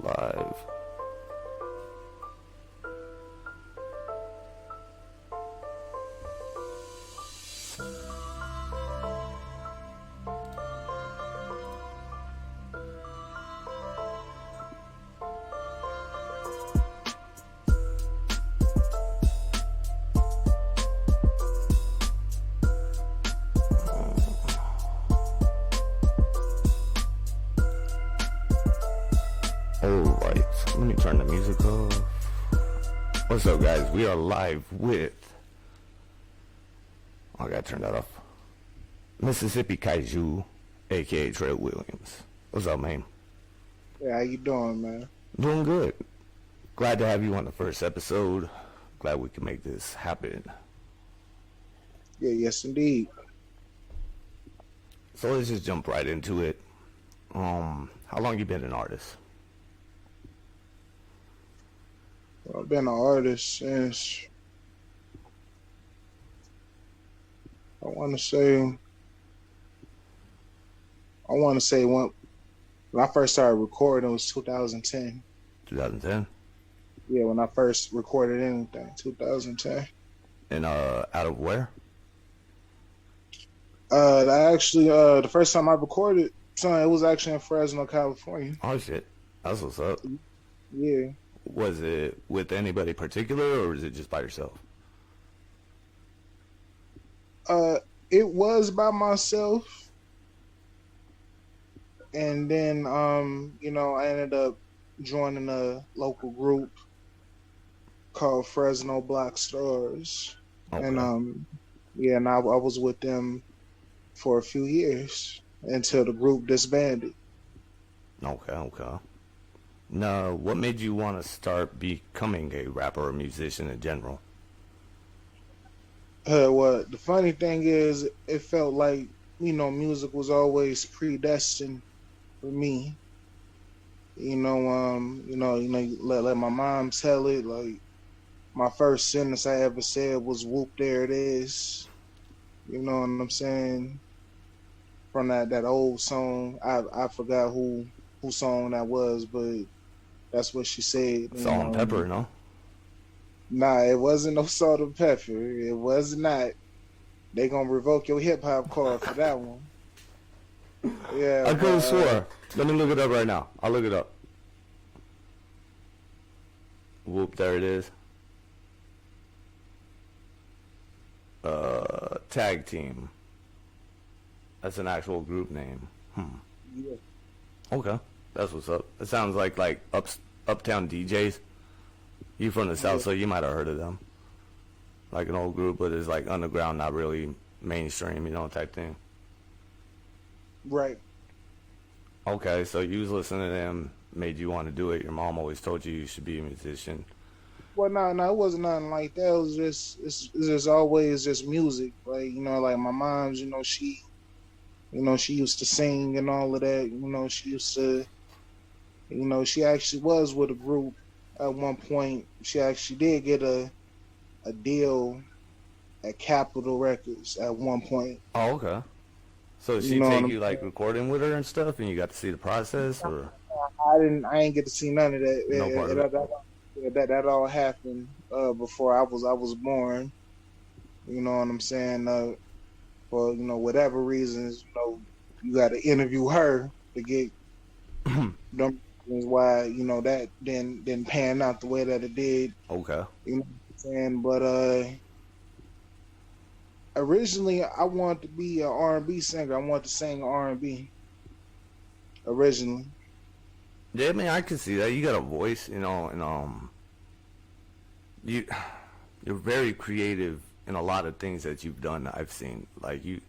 live. Alright, let me turn the music off. What's up, guys? We are live with... I gotta turn that off. Mississippi Kaiju, a.k.a. Tre Williams. What's up, man? Yeah, how you doing, man? Doing good. Glad to have you on the first episode. Glad we can make this happen. Yeah, yes, indeed. So let's just jump right into it. How long you been an artist? Well, I've been an artist since I want to say when I first started recording, it was 2010. 2010? Yeah, when I first recorded anything, 2010. And out of where? The first time I recorded something, it was actually in Fresno, California. Oh shit, that's what's up. Yeah. Was it with anybody particular, or is it just by yourself? It was by myself, and then I ended up joining a local group called Fresno Block Stars, Okay. and and I was with them for a few years until the group disbanded. Okay. Now, what made you want to start becoming a rapper or musician in general? Well, the funny thing is, it felt like music was always predestined for me. Let my mom tell it. Like, my first sentence I ever said was "Whoop, there it is." You know what I'm saying? From that old song, I forgot who song that was, but that's what she said. Salt and pepper, no? Nah, it wasn't no salt and pepper. It was not. They gonna revoke your hip hop card for that one. Yeah, I could have swore. Let me look it up right now. I'll look it up. Whoop, there it is. Tag team. That's an actual group name. Yeah. Okay, that's what's up. It sounds like uptown DJs. You from the south, so you might have heard of them. Like an old group, but it's like underground, not really mainstream, type thing. Right. Okay, so you was listening to them, made you want to do it. Your mom always told you should be a musician. Well, no, it wasn't nothing like that. It was it's just always just music. Like, like my mom's, she used to sing and all of that. She used to, she actually was with a group at one point. She actually did get a deal at Capitol Records at one point. Oh, okay. So she take you like recording with her and stuff, and you got to see the process, or? I ain't get to see none of that. No part of it. That all happened before I was born. You know what I'm saying? For whatever reasons, you got to interview her to get them reasons why that didn't pan out the way that it did. Okay. You know what I'm saying? But originally I wanted to be an R&B singer. I wanted to sing R&B originally. Yeah, man, I can see that. You got a voice, and you're very creative in a lot of things that you've done. I've seen, like you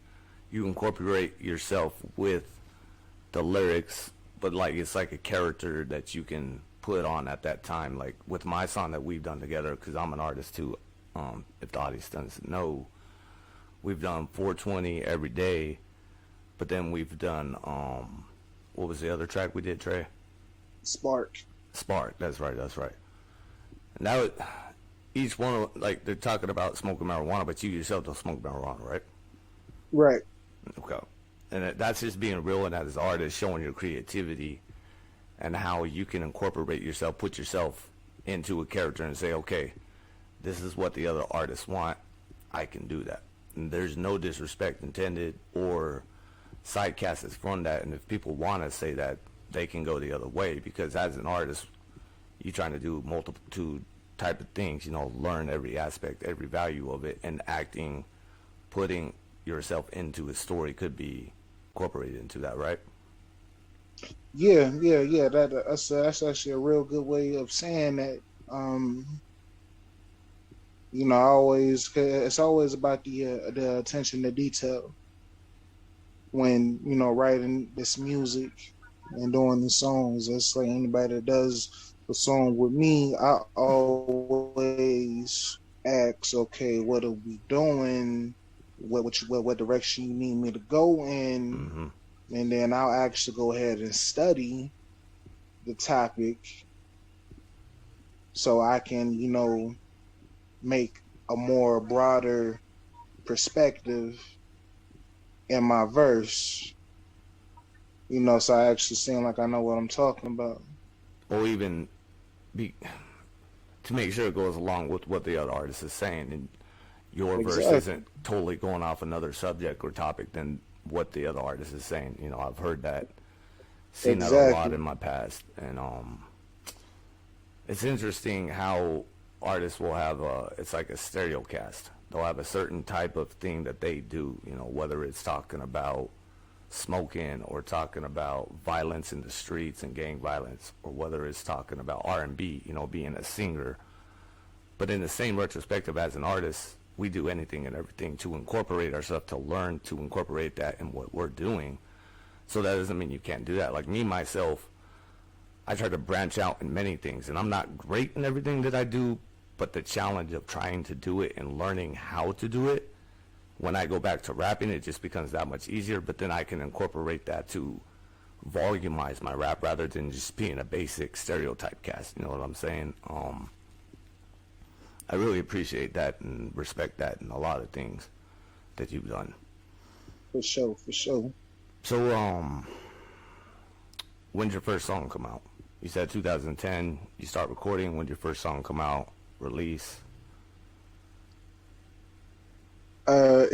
incorporate yourself with the lyrics, but like it's like a character that you can put on at that time. Like with my song that we've done together, because I'm an artist too. If the audience doesn't know, we've done 420 every day, but then we've done what was the other track we did, Trey? Spark. That's right. And now each one, like, they're talking about smoking marijuana, but you yourself don't smoke marijuana, right? Right. Okay. And that's just being real, and as an artist, showing your creativity and how you can incorporate yourself, put yourself into a character and say, okay, this is what the other artists want. I can do that. And there's no disrespect intended or sidecast from that. And if people want to say that, they can go the other way, because as an artist, you're trying to do multiple type of things, learn every aspect, every value of it, and acting, putting yourself into a story could be incorporated into that, right? Yeah. That's actually a real good way of saying that. Um, I always it's always about the attention to detail when writing this music and doing the songs. It's like anybody that does the song with me, I always ask, okay, what are we doing? What direction you need me to go in? Mm-hmm. And then I'll actually go ahead and study the topic so I can, make a more broader perspective in my verse, so I actually seem like I know what I'm talking about. Or even be to make sure it goes along with what the other artist is saying, and your verse Exactly. isn't totally going off another subject or topic than what the other artist is saying. I've heard that, seen that a lot Exactly. in my past, and it's interesting how artists will have it's like a stereo cast. They'll have a certain type of thing that they do, whether it's talking about smoking or talking about violence in the streets and gang violence, or whether it's talking about R&B, being a singer. But in the same retrospective, as an artist, we do anything and everything to incorporate ourselves, to learn to incorporate that in what we're doing. So that doesn't mean you can't do that. Like me, myself, I try to branch out in many things, and I'm not great in everything that I do, but the challenge of trying to do it and learning how to do it, when I go back to rapping, it just becomes that much easier. But then I can incorporate that to volumize my rap rather than just being a basic stereotype cast. You know what I'm saying? I really appreciate that and respect that in a lot of things that you've done. For sure, for sure. So, when's your first song come out? You said 2010. You start recording. When'd your first song come out? Release? Uh,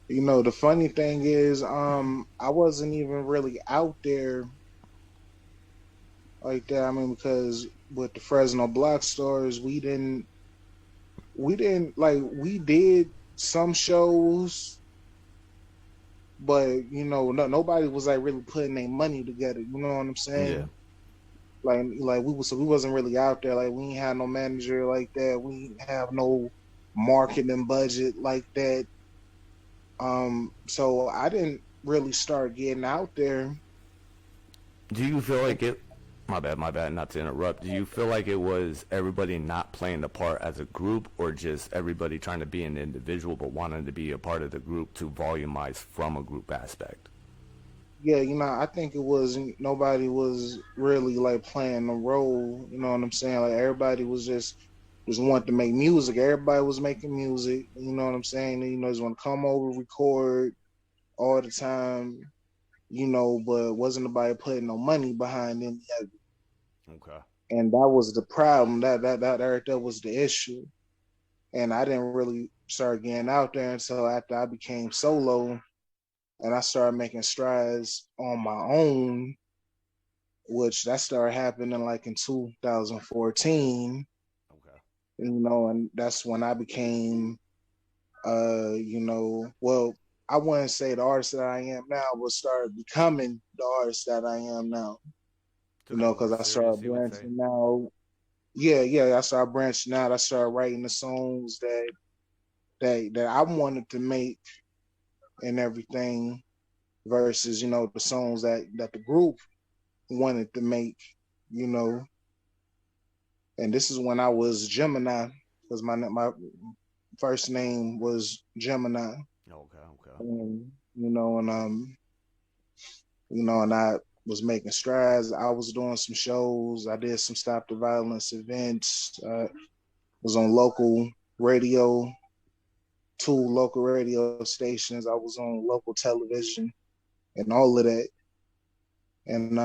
the funny thing is, I wasn't even really out there like that. I mean, because with the Fresno Block Stars, we didn't like we did some shows, but nobody was like really putting their money together. You know what I'm Yeah. saying? Like we wasn't really out there. Like we ain't had no manager like that. We ain't have no marketing budget like that. So I didn't really start getting out there. Do you feel like it? My bad, not to interrupt. Do you feel like it was everybody not playing the part as a group, or just everybody trying to be an individual but wanting to be a part of the group to volumize from a group aspect? Yeah, I think it was nobody was really like playing a role. You know what I'm saying? Like everybody was just wanted to make music. Everybody was making music. You know what I'm saying? And, just want to come over, record all the time. But wasn't nobody putting no money behind any of it. Okay. And that was the problem. That was the issue. And I didn't really start getting out there until after I became solo and I started making strides on my own, which that started happening like in 2014. Okay. And that's when I became well, I wouldn't say the artist that I am now, but started becoming the artist that I am now. Took it more Because I serious, started you would say? branching out. Yeah, I started branching out. I started writing the songs that I wanted to make and everything versus, the songs that the group wanted to make, you know. And this is when I was Gemini, because my first name was Gemini. Okay, okay. And and I was making strides. I was doing some shows. I did some Stop the Violence events. Was on local radio, two local radio stations. I was on local television and all of that. And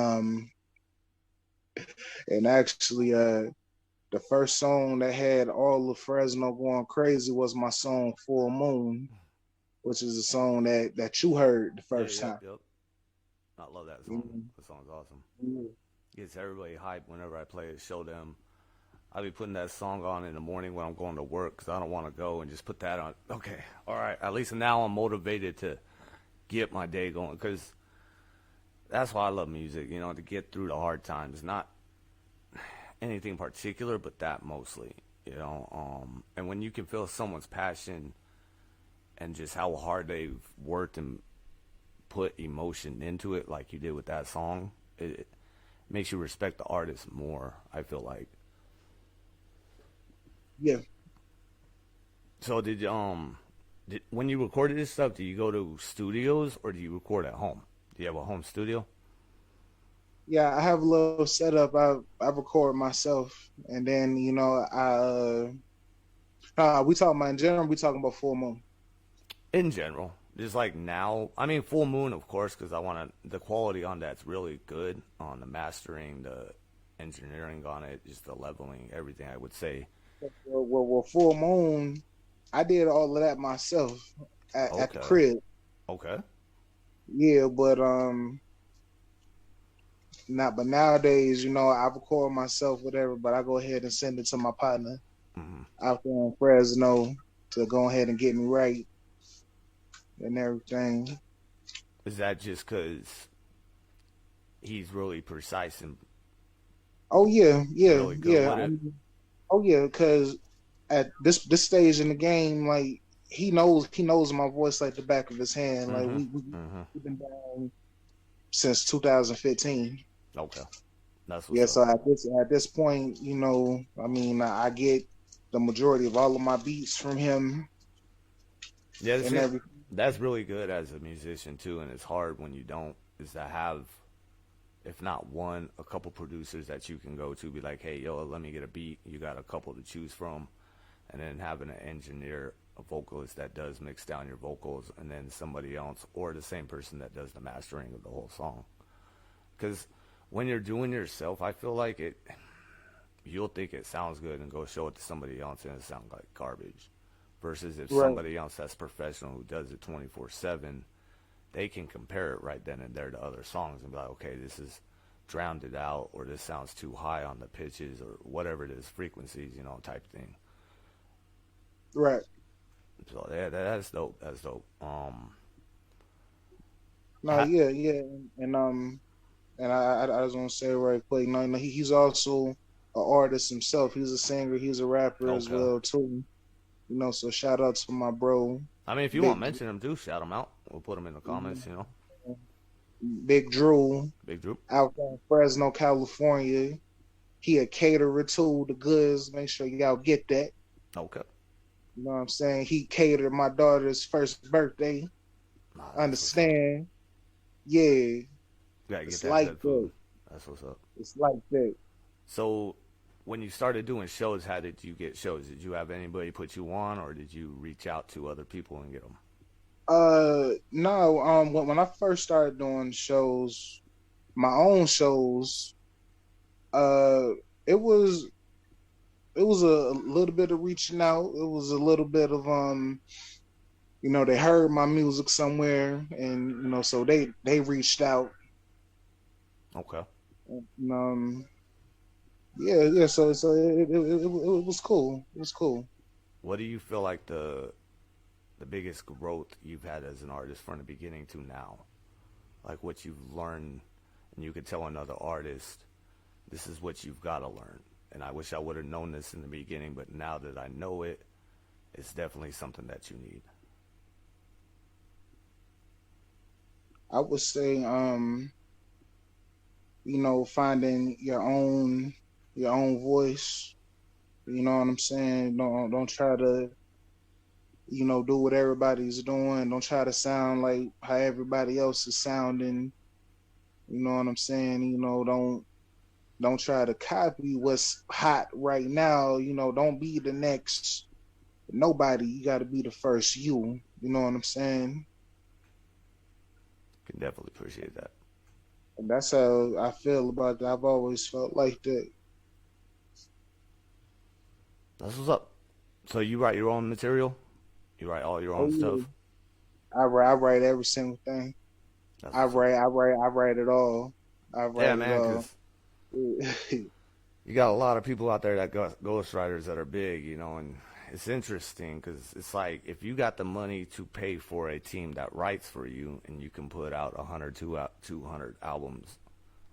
And actually, the first song that had all of Fresno going crazy was my song "Full Moon," which is a song that you heard the Yeah, first yep, time. yep. I love that song. You The song's awesome. know? Gets everybody hyped whenever I play it. Show them. I'll be putting that song on in the morning when I'm going to work because I don't want to go and just put that on. Okay, all right. At least now I'm motivated to get my day going because that's why I love music. You know, to get through the hard times. Not anything particular, but that mostly. You know, and when you can feel someone's passion and just how hard they've worked and put emotion into it, like you did with that song, it makes you respect the artist more. I feel like. Yeah, So when you recorded this stuff, do you go to studios or do you record at home? Do you have a home studio? yeah. I have a little setup. I record myself, and then we talking about in general. We talking about Full Moon. In general, just like now. I mean, Full Moon, of course, because I want to. The quality on that's really good on the mastering, the engineering on it, just the leveling, everything. I would say. Full Moon. I did all of that myself at the Okay. crib. Okay. Yeah, but not. But nowadays, I record myself, whatever. But I go ahead and send it to my partner Hmm. out there in Fresno to go ahead and get me right and everything. Is that just because he's really precise and Oh yeah, yeah, really good yeah. with it? Oh yeah, because at this stage in the game, like he knows my voice like the back of his hand. Like Mm-hmm. we Mm-hmm. we've been down since 2015. Okay. That's what's Yeah, up. so at this point, I mean, I get the majority of all of my beats from him Yeah, and everything. that's really good as a musician too, and it's hard when you don't. Is to have, if not one, a couple producers that you can go to, be like, hey, yo, let me get a beat. You got a couple to choose from, and then having an engineer, a vocalist that does mix down your vocals, and then somebody else or the same person that does the mastering of the whole song. Because when you're doing it yourself, I feel like you'll think it sounds good and go show it to somebody else and it sounds like garbage. Versus if Right, somebody else that's professional who does it 24/7, they can compare it right then and there to other songs and be like, okay, this is drowned it out, or this sounds too high on the pitches, or whatever it is, frequencies, type thing. right. So yeah, that's dope. That's dope. No, Ha- yeah, yeah, and I just want to say right quick, no, he's also an artist himself. He's a singer. He's a rapper as okay. well too. So shout out to my bro, I mean, if you want to Big mention them too, shout them out. We'll put them in the comments. Big Drew Big group. out there in Fresno, California. He a caterer too, the goods. Make sure y'all get that. Okay. You know what I'm saying? He catered my daughter's first birthday. Nah, that's what's up. Understand? Yeah, Gotta get it's that like good that. food. That's what's up. It's like that. So, when you started doing shows, how did you get shows? Did you have anybody put you on, or did you reach out to other people and get them? No. When I first started doing shows, my own shows, uh, it was it was a little bit of reaching out. It was a little bit of they heard my music somewhere, and so they reached out. Okay. And, yeah, yeah. So it was cool. It was cool. What do you feel like the biggest growth you've had as an artist from the beginning to now? Like what you've learned, and you could tell another artist, this is what you've got to learn. And I wish I would have known this in the beginning, but now that I know it, it's definitely something that you need. I would say, finding your own voice. You know what I'm saying? Don't try to, do what everybody's doing. Don't try to sound like how everybody else is sounding. You know what I'm saying? Don't try to copy what's hot right now. Don't be the next nobody. You got to be the first you. You know what I'm saying? Can definitely appreciate that. And that's how I feel about that. I've always felt like that. That's what's up. So you write your own material? You write all your Oh own yeah, stuff? I write every single thing. That's what's up. I write it all. I Yeah, write it man, all. because you got a lot of people out there that ghost writers that are big, and it's interesting because it's like if you got the money to pay for a team that writes for you and you can put out 100, 200 albums,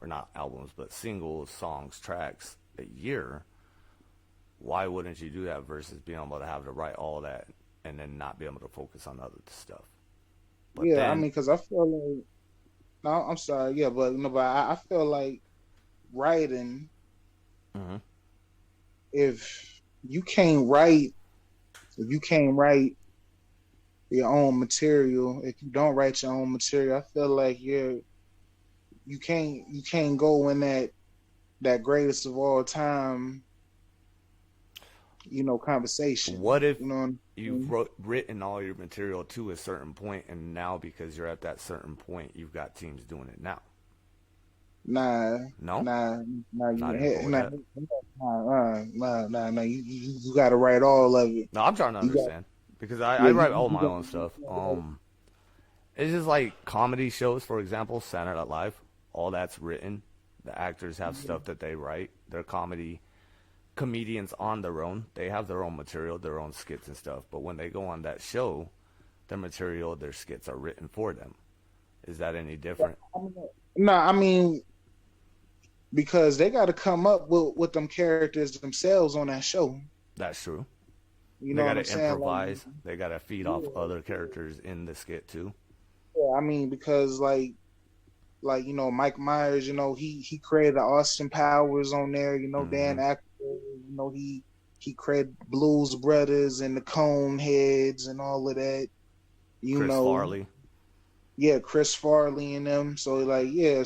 or not albums, but singles, songs, tracks a year, why wouldn't you do that versus being able to have to write all that and then not be able to focus on other stuff? But Yeah, I then, mean, because I feel like no, I'm sorry, yeah, but no, but I feel like writing. mhm. If you can't write, if you can't write your own material, if you don't write your own material, I feel like you can't go in that greatest of all time, conversation. What if You know what I you've mean? written all your material to a certain point, and now because you're at that certain point, you've got teams doing it now? Nah, No, nah, nah, not even cool with nah, that. nah. You got to write all of it. No, I'm trying to You got, understand because I yeah, write all you my got. own stuff. It's just like comedy shows, for example, Saturday Night Live. All that's written. The actors have stuff that they write. They're comedians on their own. They have their own material, their own skits and stuff. But when they go on that show, their material, their skits are written for them. Is that any different? No, I mean because they got to come up with them characters themselves on that show. That's true. You They know got what I'm to saying? Like, improvise. They got to feed off yeah, other characters in the skit too. yeah, I mean because Mike Myers, he created Austin Powers on there. Dan Hmm. Aykroyd, he created Blues Brothers and the Coneheads and all of that. You Chris know, Farley. yeah, Chris Farley and them. So like, yeah,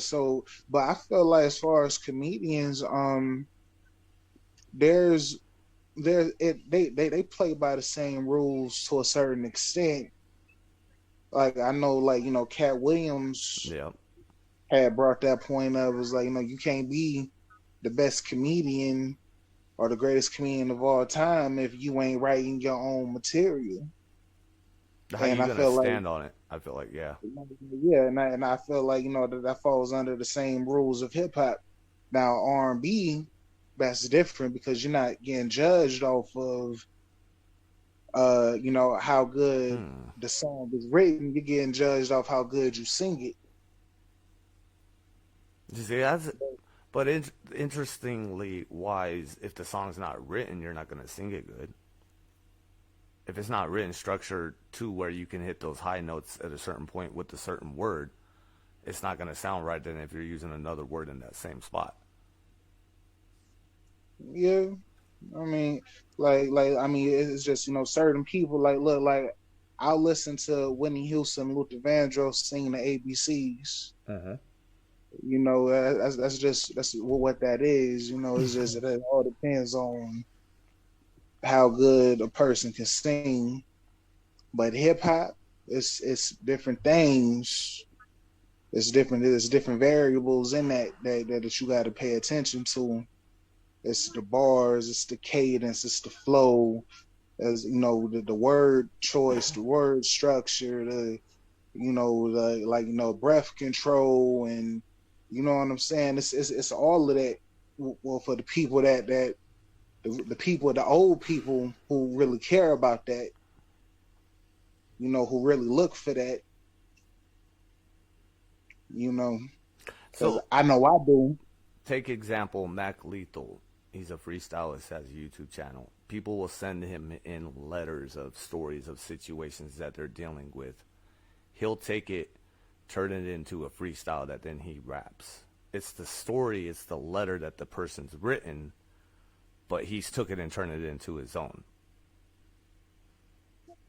but I feel like as far as comedians, there's there it they play by the same rules to a certain extent. Like I know, like Cat Williams Yeah. had brought that point up. Was like, you can't be the best comedian or the greatest comedian of all time if you ain't writing your own material. How And you I gonna feel like, stand on it? I feel like yeah. yeah, and I feel like that falls under the same rules of hip hop. Now R&B, that's different because you're not getting judged off of how good Hmm. the song is written. You're getting judged off how good you sing it. You see, but interestingly wise, if the song's not written, you're not gonna sing it good. If it's not written structured to where you can hit those high notes at a certain point with a certain word, it's not gonna sound right then if you're using another word in that same spot. Yeah, I mean, I mean, it's just certain people like look like I'll listen to Whitney Houston, Luther Vandross sing the ABCs. Uh-huh. That's what that is. It's just it all depends on how good a person can sing. But hip hop, it's different things. It's different. There's different variables in that you got to pay attention to. It's the bars, it's the cadence, it's the flow, as the word choice, the word structure, the breath control, and you know what I'm saying. It's all of that. Well, for the people the people, the old people who really care about that, who really look for that, you know, because So I know I do. take example Mac Lethal. He's a freestylist, has a YouTube channel. People will send him in letters of stories of situations that they're dealing with. He'll take it, turn it into a freestyle that then he raps. It's the story, it's the letter that the person's written, but he's took it and turned it into his own.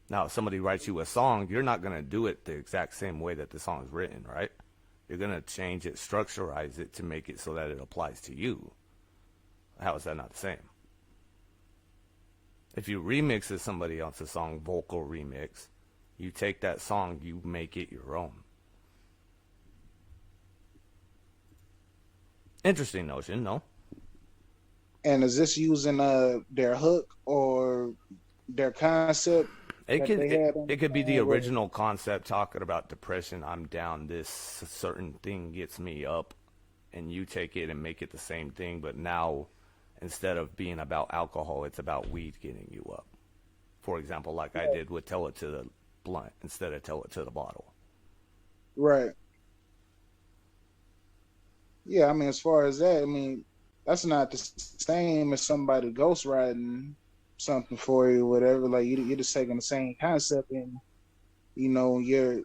Now, if somebody writes you a song, you're not gonna do it the exact same way that the song's written, right? You're gonna change it, structurize it to make it so that it applies to you. How is that not the same? If you remix it somebody else's song, vocal remix, you take that song, you make it your own. Interesting notion. No, And is this using their hook or their concept it that could they it, had on it the could be the song? original concept talking about depression. I'm down. This certain thing gets me up, and you take it and make it the same thing. But now, instead of being about alcohol, it's about weed getting you up. For example, like I did with "Tell It to the Blunt" instead of "Tell It to the Bottle." Right. Yeah, I mean, as far as that, I mean, that's not the same as somebody ghostwriting something for you, whatever. Like you're just taking the same concept and you're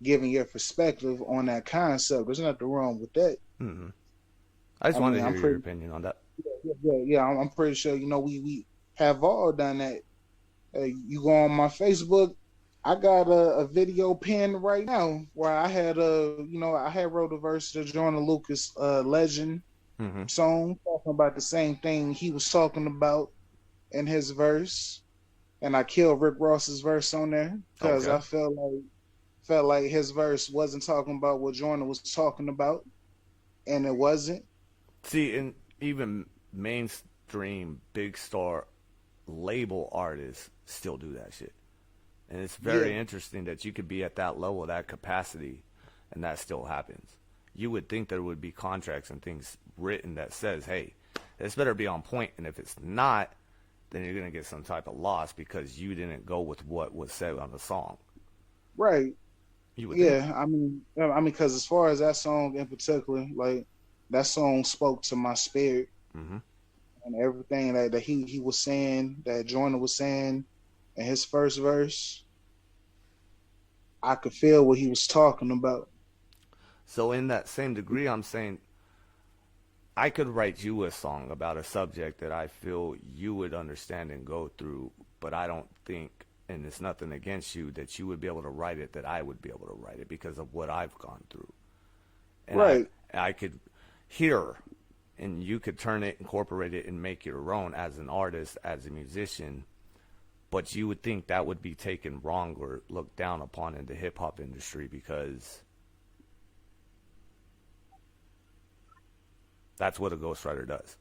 giving your perspective on that concept. There's nothing wrong with that. Hmm. I just I wanted mean, to I'm hear your pretty, opinion on that. yeah, I'm pretty sure we have all done that. You go on my Facebook, I got a video pinned right now where I had I had wrote a verse to Jordan Lucas Legend Hmm. song talking about the same thing he was talking about in his verse, and I killed Rick Ross's verse on there because Okay. I felt like his verse wasn't talking about what Jordan was talking about, and it wasn't. See, and even mainstream big star label artists still do that shit. And it's Yeah, very interesting that you could be at that level, that capacity, and that still happens. You would think there would be contracts and things written that says, hey, this better be on point, and if it's not, then you're going to get some type of loss because you didn't go with what was said on the song. right. You would think. Yeah, because as far as that song in particular, like that song spoke to my spirit Hmm. and everything that he was saying, that Jordan was saying in his first verse. I could feel what he was talking about. So in that same degree, I'm saying I could write you a song about a subject that I feel you would understand and go through, but I don't think, and it's nothing against you, that you would be able to write it, that I would be able to write it because of what I've gone through. And Right, I could hear, and you could turn it, incorporate it, and make your own as an artist, as a musician, but you would think that would be taken wrong or looked down upon in the hip hop industry because that's what a ghostwriter does.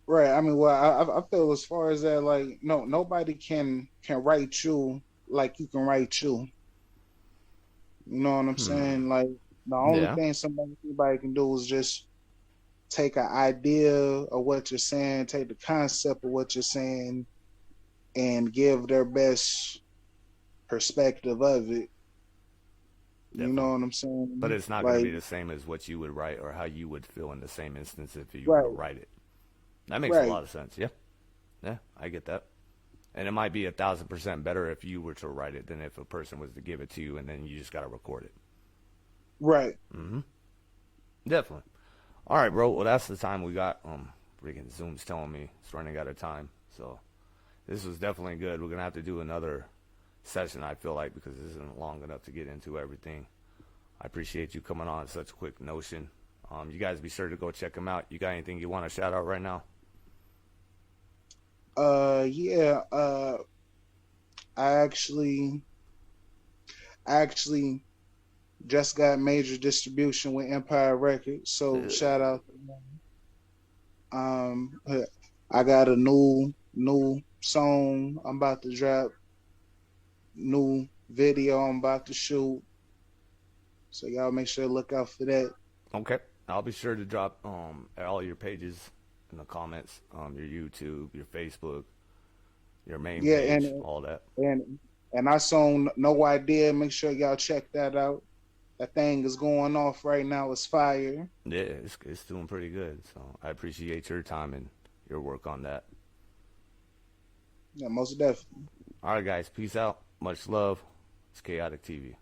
right. I mean, well, I feel as far as that, like, no, nobody can write you like you can write you. You know what I'm saying? Like, the only Yeah. thing anybody can do is just take an idea of what you're saying, take the concept of what you're saying, and give their best perspective of it. You know Definitely. what I'm But saying? it's not going to Like, be the same as what you would write or how you would feel in the same instance if you were to right, write it. That makes a right, lot of sense. Yeah. Yeah, I get that. And it might be 1,000% better if you were to write it than if a person was to give it to you and then you just got to record it. right. Hmm. Definitely. All right, bro. Well, that's the time we got. Freaking Zoom's telling me it's running out of time. So this was definitely good. We're going to have to do another session, I feel like, because this isn't long enough to get into everything. I appreciate you coming on such a quick notion. You guys be sure to go check them out. You got anything you want to shout out right now? Yeah. I actually, I actually just got major distribution with Empire Records, so shout out to them. I got a new song I'm about to drop, new video I'm about to shoot. So y'all make sure to look out for that. Okay. I'll be sure to drop all your pages in the comments, your YouTube, your Facebook, your main Yeah, page, all that. and I song No Idea. Make sure y'all check that out. That thing is going off right now. It's fire. Yeah, it's doing pretty good. So I appreciate your time and your work on that. Yeah, most definitely. All right, guys. Peace out. Much love. It's Kaotic TV.